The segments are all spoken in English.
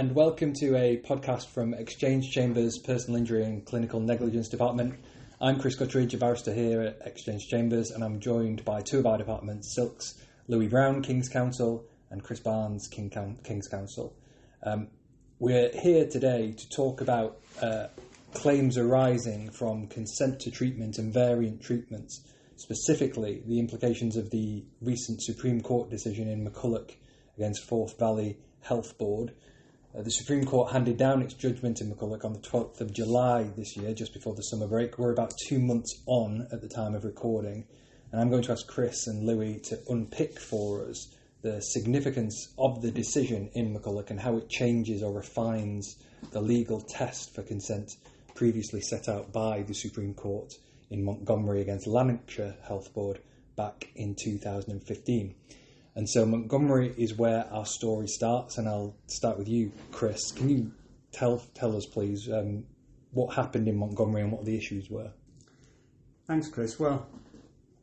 and welcome to a podcast from Exchange Chambers Personal Injury and Clinical Negligence Department. I'm Chris Gutteridge, a barrister here at Exchange Chambers, and I'm joined by two of our departments, Silks, Louis Browne, King's Counsel, and Chris Barnes, King's Counsel. We're here today to talk about claims arising from consent to treatment and variant treatments, specifically the implications of the recent Supreme Court decision in McCullough against Forth Valley Health Board. The Supreme Court handed down its judgment in McCullough on the 12th of July this year, just before the summer break. We're about 2 months on at the time of recording, and I'm going to ask Chris and Louis to unpick for us the significance of the decision in McCullough and how it changes or refines the legal test for consent previously set out by the Supreme Court in Montgomery against Lanarkshire Health Board back in 2015. And so Montgomery is where our story starts, and I'll start with you, Chris. Can you tell us, please, what happened in Montgomery and what the issues were? Thanks, Chris. Well,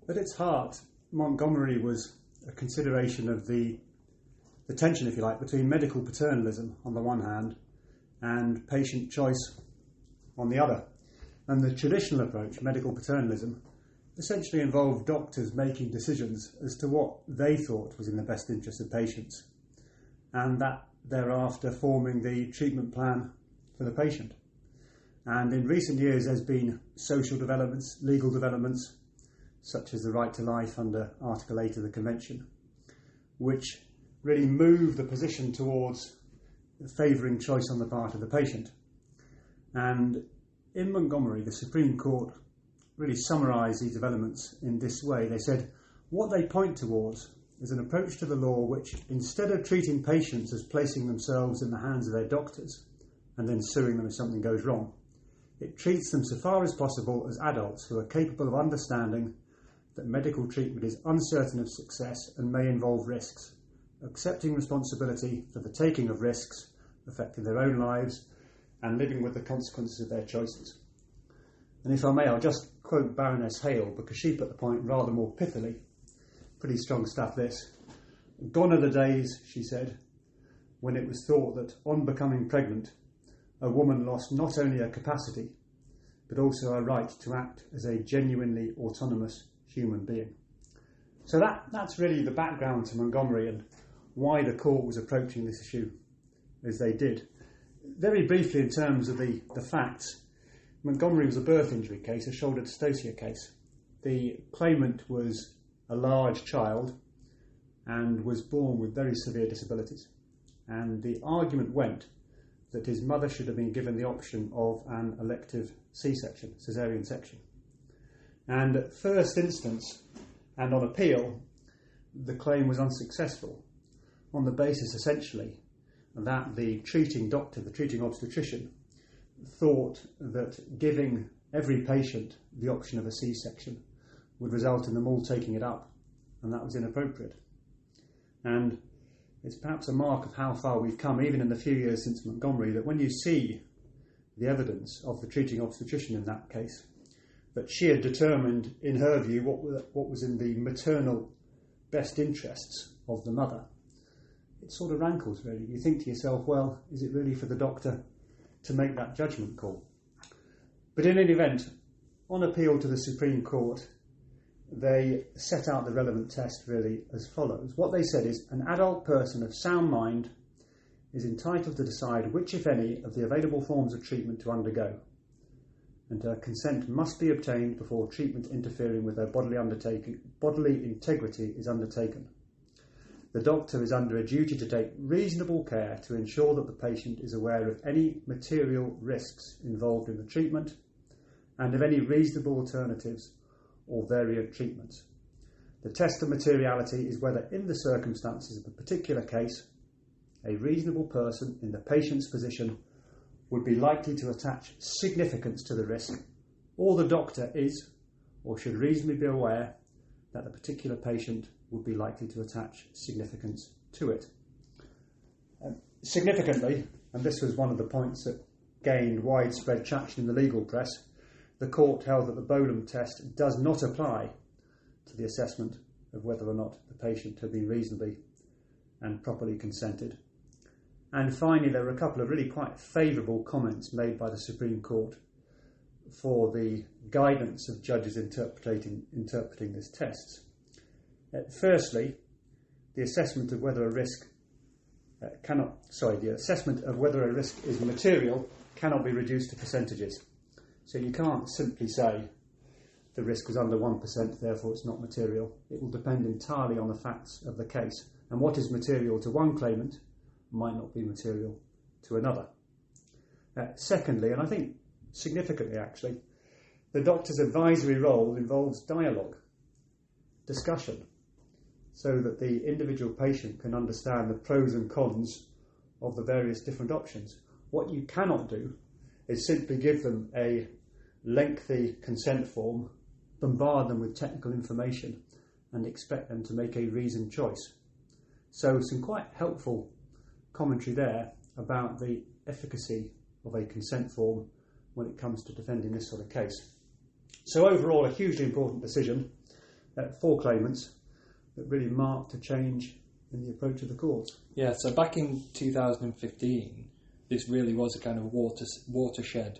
at its heart, Montgomery was a consideration of the tension, if you like, between medical paternalism on the one hand and patient choice on the other. And the traditional approach, medical paternalism, essentially involved doctors making decisions as to what they thought was in the best interest of patients, and that thereafter forming the treatment plan for the patient. And in recent years there's been social developments, legal developments, such as the right to life under Article 8 of the Convention, which really move the position towards favouring choice on the part of the patient. And in Montgomery, the Supreme Court really summarised these developments in this way. They said what they point towards is an approach to the law which, instead of treating patients as placing themselves in the hands of their doctors and then suing them if something goes wrong, it treats them so far as possible as adults who are capable of understanding that medical treatment is uncertain of success and may involve risks, accepting responsibility for the taking of risks affecting their own lives and living with the consequences of their choices. And if I may, I'll just quote Baroness Hale, because she put the point rather more pithily. Pretty strong stuff, this. "Gone are the days," she said, "when it was thought that on becoming pregnant, a woman lost not only her capacity, but also her right to act as a genuinely autonomous human being." So that's really the background to Montgomery and why the court was approaching this issue as they did. Very briefly, in terms of the facts, Montgomery was a birth injury case, a shoulder dystocia case. The claimant was a large child and was born with very severe disabilities. And the argument went that his mother should have been given the option of an elective C-section, caesarean section. And at first instance, and on appeal, the claim was unsuccessful on the basis, essentially, that the treating doctor, the treating obstetrician, thought that giving every patient the option of a C-section would result in them all taking it up, and that was inappropriate. And it's perhaps a mark of how far we've come, even in the few years since Montgomery, that when you see the evidence of the treating obstetrician in that case, that she had determined, in her view, what was in the maternal best interests of the mother, it sort of rankles, really. You think to yourself, well, is it really for the doctor to make that judgment call? But in any event, on appeal to the Supreme Court, they set out the relevant test really as follows. What they said is an adult person of sound mind is entitled to decide which, if any, of the available forms of treatment to undergo, and her consent must be obtained before treatment interfering with her bodily integrity is undertaken. The doctor is under a duty to take reasonable care to ensure that the patient is aware of any material risks involved in the treatment and of any reasonable alternatives or variant treatments. The test of materiality is whether, in the circumstances of a particular case, a reasonable person in the patient's position would be likely to attach significance to the risk, or the doctor is or should reasonably be aware that the particular patient would be likely to attach significance to it. Significantly, and this was one of the points that gained widespread traction in the legal press, the court held that the Bolam test does not apply to the assessment of whether or not the patient had been reasonably and properly consented. And finally, there were a couple of really quite favourable comments made by the Supreme Court for the guidance of judges interpreting this test. Firstly, the assessment of whether a risk is material cannot be reduced to percentages. So you can't simply say the risk was under 1%, therefore it's not material. It will depend entirely on the facts of the case. And what is material to one claimant might not be material to another. Secondly, and I think significantly actually, the doctor's advisory role involves dialogue, discussion, so that the individual patient can understand the pros and cons of the various different options. What you cannot do is simply give them a lengthy consent form, bombard them with technical information, and expect them to make a reasoned choice. So some quite helpful commentary there about the efficacy of a consent form when it comes to defending this sort of case. So overall, a hugely important decision for claimants that really marked a change in the approach of the courts. Yeah, so back in 2015, this really was a kind of watershed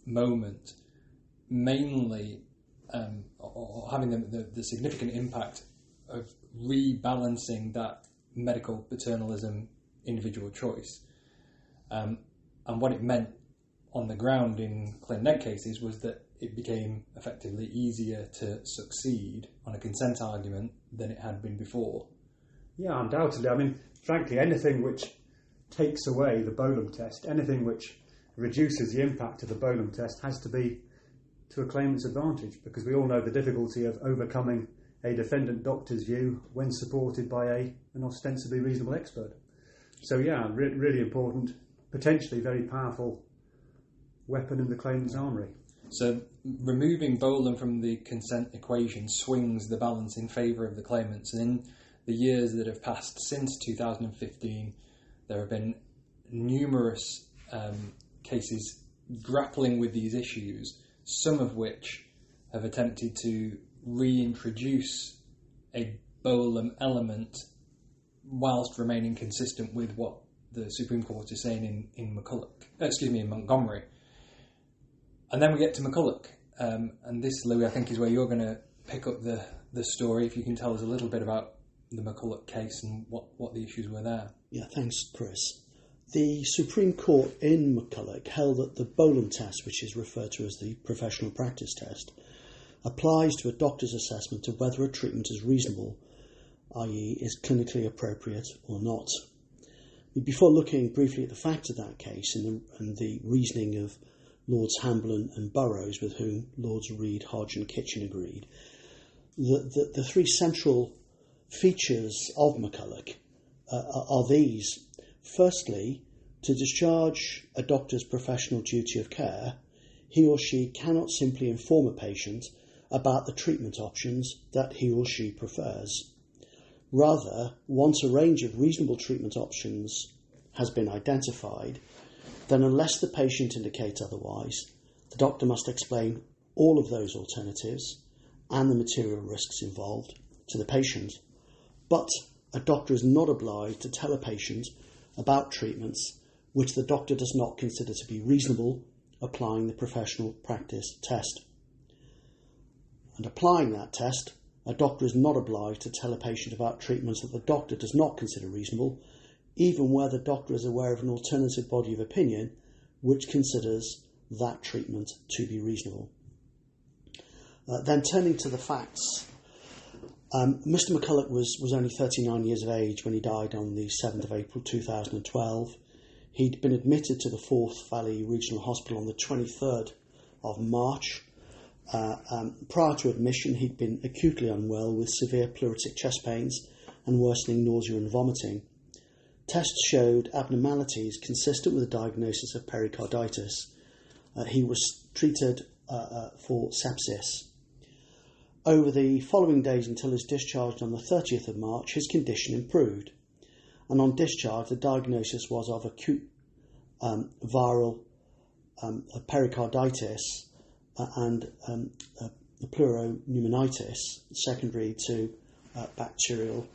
moment, mainly or having the significant impact of rebalancing that medical paternalism individual choice. And what it meant on the ground in claim neg cases was that it became effectively easier to succeed on a consent argument than it had been before. Yeah, undoubtedly. I mean, frankly, anything which takes away the Bolam test, anything which reduces the impact of the Bolam test has to be to a claimant's advantage, because we all know the difficulty of overcoming a defendant doctor's view when supported by an ostensibly reasonable expert. So yeah, really important, potentially very powerful weapon in the claimant's armoury. So removing Bolam from the consent equation swings the balance in favour of the claimants. And in the years that have passed since 2015, there have been numerous cases grappling with these issues, some of which have attempted to reintroduce a Bolam element whilst remaining consistent with what the Supreme Court is saying in Montgomery. And then we get to McCullough. And this, Louis, I think is where you're going to pick up the story. If you can tell us a little bit about the McCullough case and what the issues were there. Yeah, thanks, Chris. The Supreme Court in McCullough held that the Bolam test, which is referred to as the professional practice test, applies to a doctor's assessment of whether a treatment is reasonable, i.e. is clinically appropriate or not. Before looking briefly at the facts of that case and the reasoning of Lords Hamblin and Burroughs, with whom Lords Reed, Hodge and Kitchen agreed, the three central features of McCullough are these. Firstly, to discharge a doctor's professional duty of care, he or she cannot simply inform a patient about the treatment options that he or she prefers. Rather, once a range of reasonable treatment options has been identified, then unless the patient indicates otherwise, the doctor must explain all of those alternatives and the material risks involved to the patient. But a doctor is not obliged to tell a patient about treatments which the doctor does not consider to be reasonable, applying the professional practice test. And applying that test, a doctor is not obliged to tell a patient about treatments that the doctor does not consider reasonable, even where the doctor is aware of an alternative body of opinion which considers that treatment to be reasonable. Then turning to the facts, Mr. McCullough was only 39 years of age when he died on the 7th of April 2012. He'd been admitted to the Forth Valley Regional Hospital on the 23rd of March. Prior to admission, he'd been acutely unwell with severe pleuritic chest pains and worsening nausea and vomiting. Tests showed abnormalities consistent with a diagnosis of pericarditis. He was treated for sepsis. Over the following days until his discharge on the 30th of March, his condition improved. And on discharge, the diagnosis was of acute viral pericarditis and pleuropneumonitis secondary to bacterial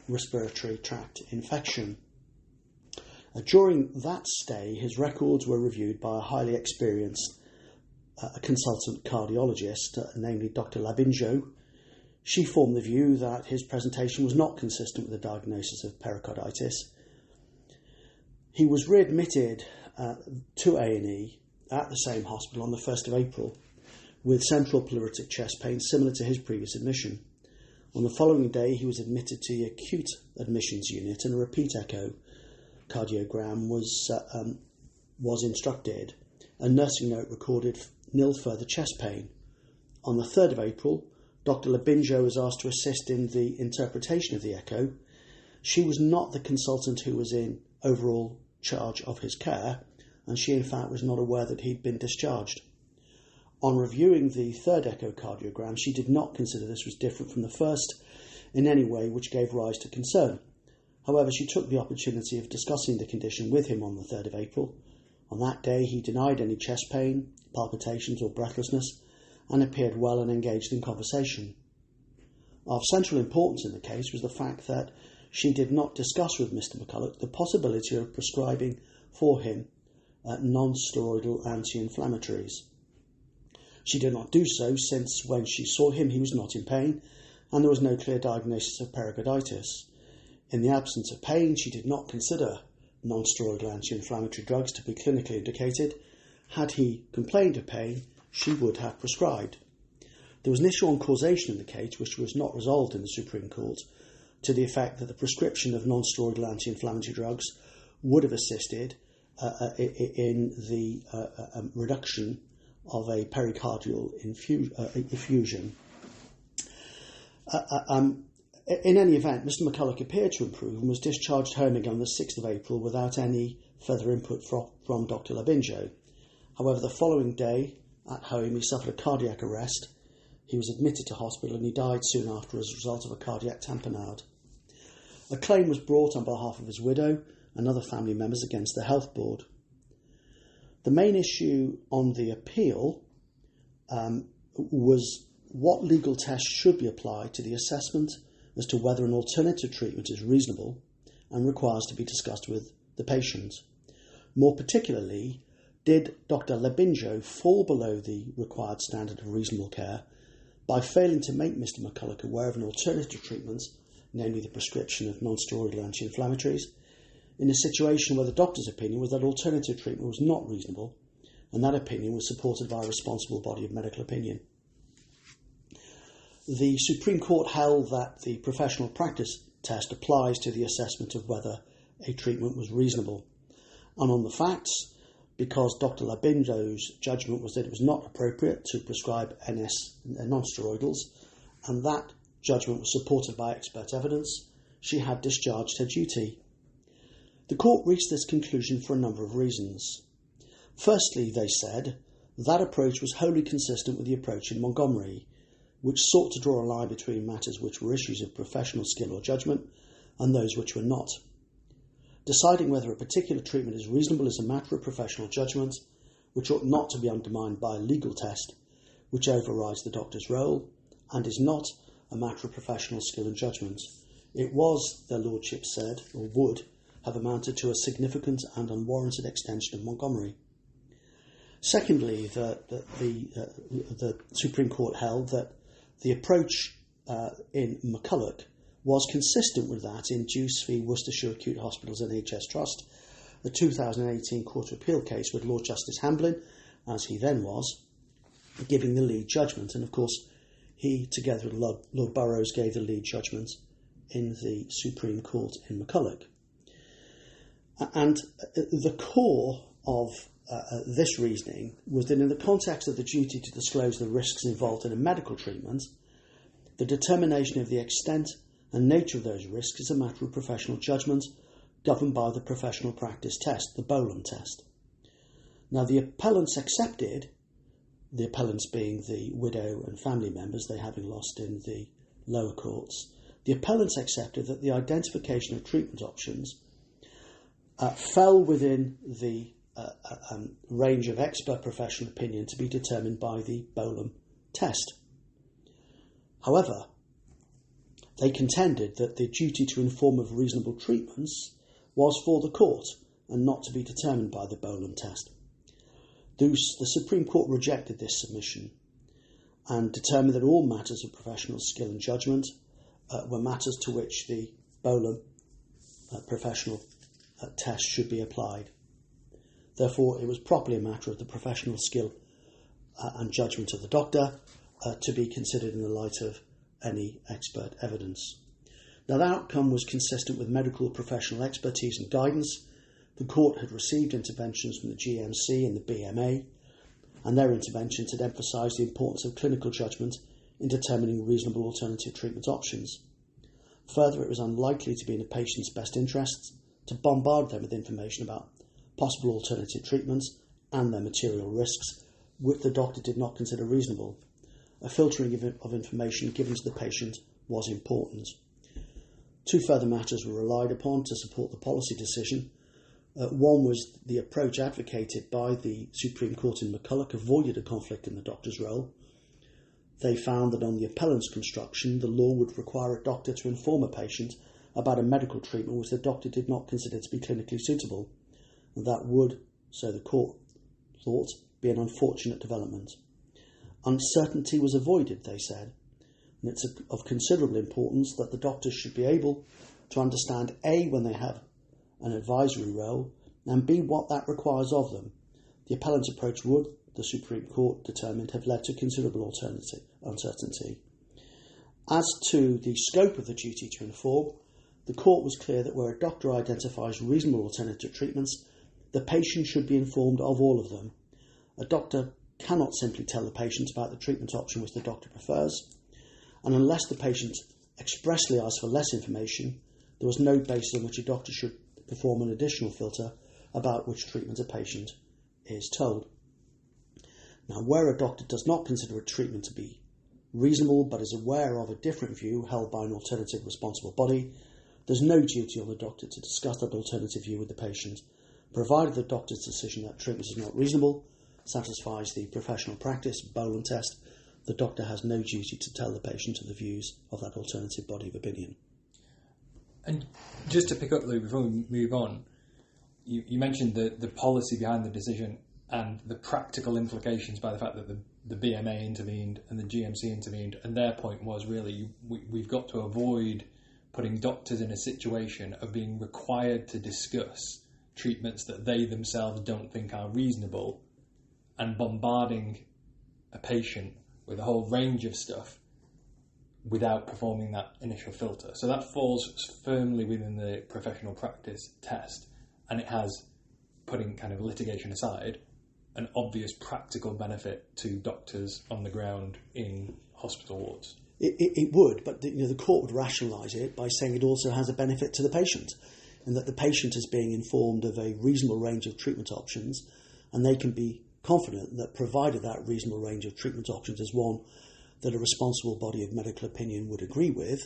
respiratory tract infection. During that stay, his records were reviewed by a highly experienced consultant cardiologist, namely Dr. Labinjo. She formed the view that his presentation was not consistent with the diagnosis of pericarditis. He was readmitted to A&E at the same hospital on the 1st of April with central pleuritic chest pain similar to his previous admission. On the following day, he was admitted to the acute admissions unit and a repeat echocardiogram was instructed. A nursing note recorded nil further chest pain. On the 3rd of April, Dr. Labinjo was asked to assist in the interpretation of the echo. She was not the consultant who was in overall charge of his care, and she in fact was not aware that he'd been discharged. On reviewing the 3rd echocardiogram, she did not consider this was different from the first in any way which gave rise to concern. However, she took the opportunity of discussing the condition with him on the 3rd of April. On that day, he denied any chest pain, palpitations or breathlessness, and appeared well and engaged in conversation. Of central importance in the case was the fact that she did not discuss with Mr. McCullough the possibility of prescribing for him non-steroidal anti-inflammatories. She did not do so since when she saw him he was not in pain and there was no clear diagnosis of pericarditis. In the absence of pain, she did not consider non-steroidal anti-inflammatory drugs to be clinically indicated. Had he complained of pain, she would have prescribed. There was an issue on causation in the case which was not resolved in the Supreme Court, to the effect that the prescription of non-steroidal anti-inflammatory drugs would have assisted in the reduction of a pericardial effusion. In any event, Mr. McCullough appeared to improve and was discharged home again on the 6th of April without any further input from Dr. Labinjo. However, the following day, at home, he suffered a cardiac arrest. He was admitted to hospital and he died soon after as a result of a cardiac tamponade. A claim was brought on behalf of his widow and other family members against the Health Board. The main issue on the appeal was what legal tests should be applied to the assessment as to whether an alternative treatment is reasonable and requires to be discussed with the patient. More particularly, did Dr. Labinjo fall below the required standard of reasonable care by failing to make Mr. McCullough aware of an alternative treatment, namely the prescription of non-steroidal anti-inflammatories, in a situation where the doctor's opinion was that alternative treatment was not reasonable, and that opinion was supported by a responsible body of medical opinion. The Supreme Court held that the professional practice test applies to the assessment of whether a treatment was reasonable. And on the facts, because Dr. Labinjo's judgment was that it was not appropriate to prescribe non-steroidals, and that judgment was supported by expert evidence, she had discharged her duty. The court reached this conclusion for a number of reasons. Firstly, they said, that approach was wholly consistent with the approach in Montgomery, which sought to draw a line between matters which were issues of professional skill or judgment and those which were not. Deciding whether a particular treatment is reasonable is a matter of professional judgment, which ought not to be undermined by a legal test, which overrides the doctor's role, and is not a matter of professional skill and judgment. It was, their lordship said, or would, have amounted to a significant and unwarranted extension of Montgomery. Secondly, the Supreme Court held that the approach in McCullough was consistent with that in Juice v Worcestershire Acute Hospitals NHS Trust, the 2018 Court of Appeal case with Lord Justice Hamblin, as he then was, giving the lead judgment. And of course, he, together with Lord Burrows, gave the lead judgment in the Supreme Court in McCullough. And the core of this reasoning was that in the context of the duty to disclose the risks involved in a medical treatment, the determination of the extent and nature of those risks is a matter of professional judgment governed by the professional practice test, the Browne test. Now, the appellants accepted, the appellants being the widow and family members, they having lost in the lower courts, the appellants accepted that the identification of treatment options fell within the range of expert professional opinion to be determined by the Browne test. However, they contended that the duty to inform of reasonable treatments was for the court, and not to be determined by the Browne test. The Supreme Court rejected this submission and determined that all matters of professional skill and judgment were matters to which the Browne professional test should be applied. Therefore, it was properly a matter of the professional skill and judgment of the doctor to be considered in the light of any expert evidence. Now, the outcome was consistent with medical professional expertise and guidance. The court had received interventions from the GMC and the BMA, and their interventions had emphasised the importance of clinical judgment in determining reasonable alternative treatment options. Further, it was unlikely to be in the patient's best interests to bombard them with information about possible alternative treatments and their material risks, which the doctor did not consider reasonable. A filtering of information given to the patient was important. Two further matters were relied upon to support the policy decision. One was the approach advocated by the Supreme Court in McCullough avoided a conflict in the doctor's role. They found that on the appellant's construction, the law would require a doctor to inform a patient about a medical treatment which the doctor did not consider to be clinically suitable. And that would, so the court thought, be an unfortunate development. Uncertainty was avoided, they said, and it's of considerable importance that the doctors should be able to understand A, when they have an advisory role, and B, what that requires of them. The appellant's approach would, the Supreme Court determined, have led to considerable uncertainty. As to the scope of the duty to inform, the court was clear that where a doctor identifies reasonable alternative treatments, the patient should be informed of all of them. A doctor cannot simply tell the patient about the treatment option which the doctor prefers, and unless the patient expressly asks for less information, there was no basis on which a doctor should perform an additional filter about which treatment a patient is told. Now, where a doctor does not consider a treatment to be reasonable but is aware of a different view held by an alternative responsible body, there's no duty on the doctor to discuss that alternative view with the patient, provided the doctor's decision that treatment is not reasonable satisfies the professional practice Browne test. The doctor has no duty to tell the patient of the views of that alternative body of opinion. And just to pick up, Lou, before we move on, you mentioned the policy behind the decision and the practical implications by the fact that the BMA intervened and the GMC intervened, and their point was really we've got to avoid putting doctors in a situation of being required to discuss treatments that they themselves don't think are reasonable and bombarding a patient with a whole range of stuff without performing that initial filter. So that falls firmly within the professional practice test, and it has, putting kind of litigation aside, an obvious practical benefit to doctors on the ground in hospital wards. It would, but the court would rationalise it by saying it also has a benefit to the patient, and that the patient is being informed of a reasonable range of treatment options, and they can be confident that provided that reasonable range of treatment options is one that a responsible body of medical opinion would agree with,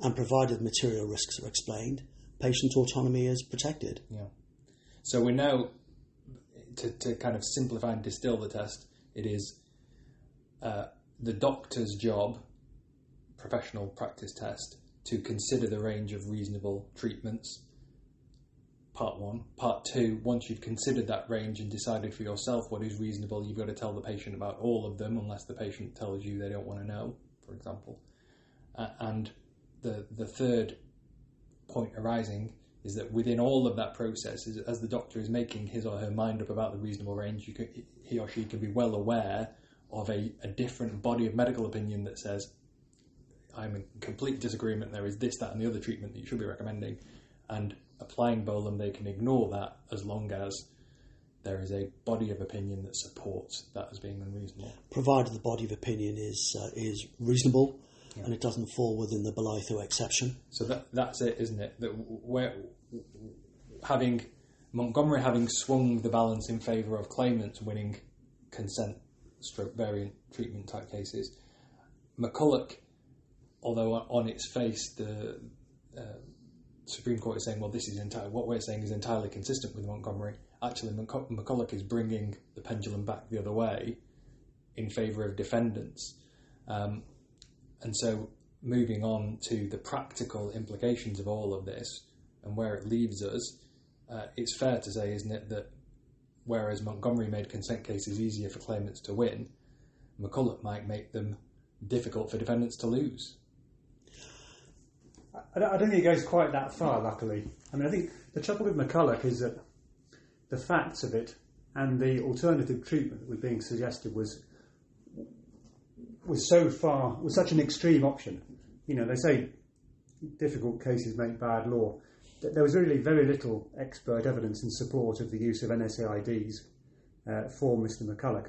and provided material risks are explained, patient autonomy is protected. Yeah. So we're now, to kind of simplify and distill the test, it is the doctor's job, professional practice test, to consider the range of reasonable treatments, part one. Part two, once you've considered that range and decided for yourself what is reasonable, you've got to tell the patient about all of them, unless the patient tells you they don't want to know, for example. And the third point arising is that within all of that process, as the doctor is making his or her mind up about the reasonable range, he or she can be well aware of a different body of medical opinion that says, I'm in complete disagreement, there is this, that and the other treatment that you should be recommending, and applying Browne, they can ignore that as long as there is a body of opinion that supports that as being unreasonable. Provided the body of opinion is reasonable, yeah, and it doesn't fall within the Belitho exception. So that's it, isn't it? That Montgomery having swung the balance in favour of claimants winning consent/variant treatment type cases, McCullough, although on its face the Supreme Court is saying, well, this is what we're saying is entirely consistent with Montgomery. Actually, McCullough is bringing the pendulum back the other way in favour of defendants. And so moving on to the practical implications of all of this and where it leaves us, it's fair to say, isn't it, that whereas Montgomery made consent cases easier for claimants to win, McCullough might make them difficult for defendants to lose. I don't think it goes quite that far, luckily. I mean, I think the trouble with McCullough is that the facts of it and the alternative treatment that was being suggested was such an extreme option. You know, they say difficult cases make bad law. There was really very little expert evidence in support of the use of NSAIDs for Mr. McCullough.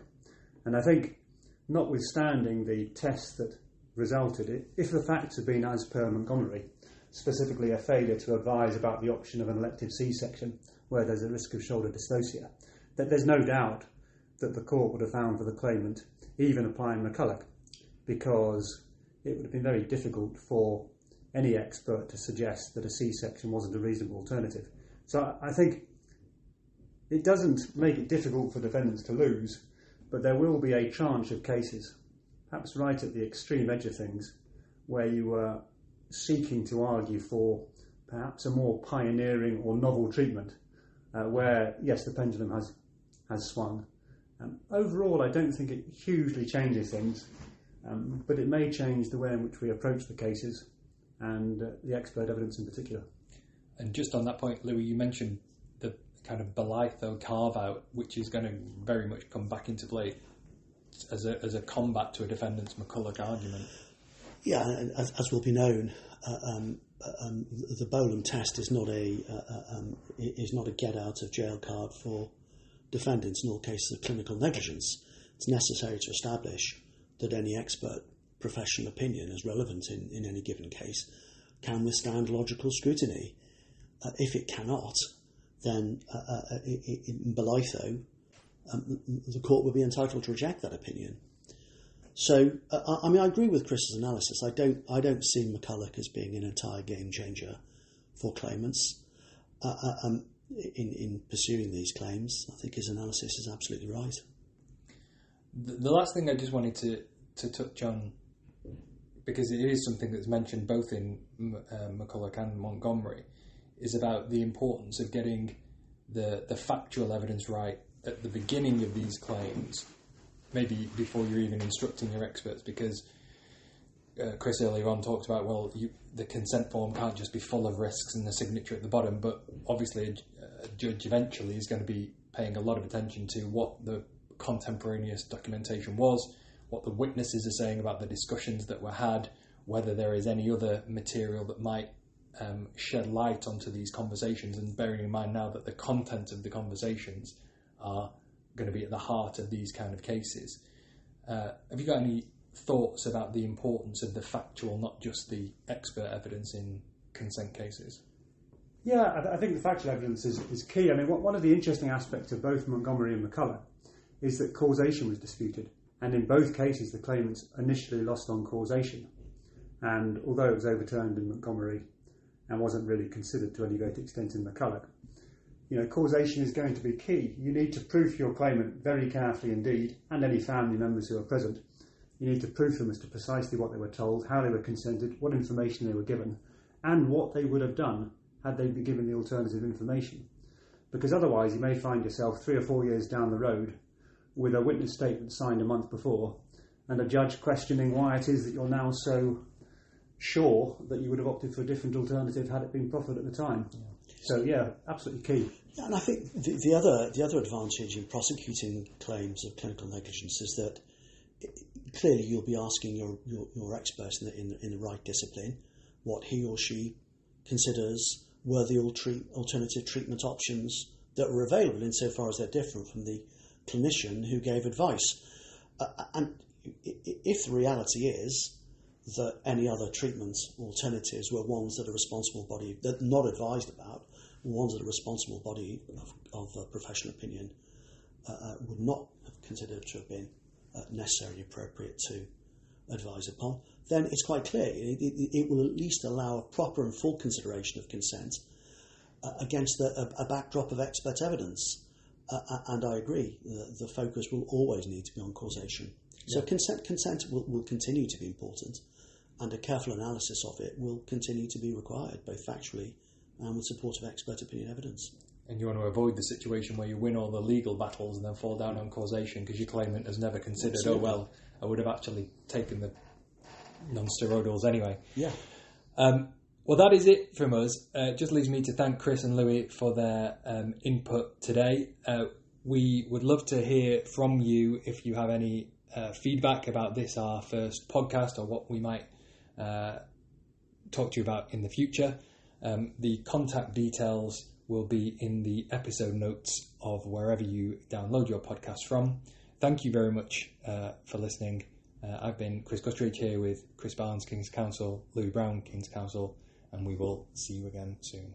And I think, notwithstanding the test that resulted, if the facts had been as per Montgomery, specifically a failure to advise about the option of an elective C-section where there's a risk of shoulder dystocia, that there's no doubt that the court would have found for the claimant, even applying McCullough, because it would have been very difficult for any expert to suggest that a C-section wasn't a reasonable alternative. So I think it doesn't make it difficult for defendants to lose, but there will be a tranche of cases, perhaps right at the extreme edge of things, where you are seeking to argue for perhaps a more pioneering or novel treatment, where, yes, the pendulum has swung. Overall, I don't think it hugely changes things, but it may change the way in which we approach the cases and the expert evidence in particular. And just on that point, Louis, you mentioned the kind of Belitho carve-out, which is going to very much come back into play as a combat to a defendant's McCullough argument. Yeah, as will be known, the Bolam test is not a get out of jail card for defendants in all cases of clinical negligence. It's necessary to establish that any expert professional opinion, as relevant in any given case, can withstand logical scrutiny. If it cannot, then in Belitho, the court would be entitled to reject that opinion. So, I mean, I agree with Chris's analysis. I don't see McCullough as being an entire game changer for claimants in pursuing these claims. I think his analysis is absolutely right. The last thing I just wanted to touch on, because it is something that's mentioned both in McCullough and Montgomery, is about the importance of getting the factual evidence right at the beginning of these claims, maybe before you're even instructing your experts, because Chris earlier on talked about, well, the consent form can't just be full of risks and the signature at the bottom, but obviously a judge eventually is going to be paying a lot of attention to what the contemporaneous documentation was, what the witnesses are saying about the discussions that were had, whether there is any other material that might shed light onto these conversations, and bearing in mind now that the content of the conversations are going to be at the heart of these kind of cases. Have you got any thoughts about the importance of the factual, not just the expert evidence in consent cases? Yeah, I think the factual evidence is key. I mean, one of the interesting aspects of both Montgomery and McCullough is that causation was disputed. And in both cases, the claimants initially lost on causation. And although it was overturned in Montgomery and wasn't really considered to any great extent in McCullough, you know, causation is going to be key. You need to proof your claimant very carefully indeed, and any family members who are present. You need to proof them as to precisely what they were told, how they were consented, what information they were given, and what they would have done had they been given the alternative information. Because otherwise you may find yourself 3 or 4 years down the road with a witness statement signed a month before and a judge questioning why it is that you're now so sure that you would have opted for a different alternative had it been proffered at the time. Yeah. So, yeah, absolutely key. Yeah, and I think the other advantage in prosecuting claims of clinical negligence is that clearly you'll be asking your expert in the right discipline what he or she considers were the alternative treatment options that were available, insofar as they're different from the clinician who gave advice. And if the reality is that any other treatment alternatives were ones that a responsible body, that not advised about, ones that a responsible body of professional opinion would not have considered to have been necessarily appropriate to advise upon, then it's quite clear it will at least allow a proper and full consideration of consent against a backdrop of expert evidence. And I agree, the focus will always need to be on causation. So consent will continue to be important, and a careful analysis of it will continue to be required, both factually and with support of expert opinion evidence. and you want to avoid the situation where you win all the legal battles and then fall down on causation because your claimant has never considered, Absolutely. oh, well, I would have actually taken the non-steroidals anyway. Yeah. Well, that is it from us. It just leaves me to thank Chris and Louis for their input today. We would love to hear from you if you have any feedback about this, our first podcast, or what we might talk to you about in the future. The contact details will be in the episode notes of wherever you download your podcast from. Thank you very much for listening. I've been Chris Gutteridge here with Chris Barnes, King's Counsel, Louis Browne, King's Counsel, and we will see you again soon.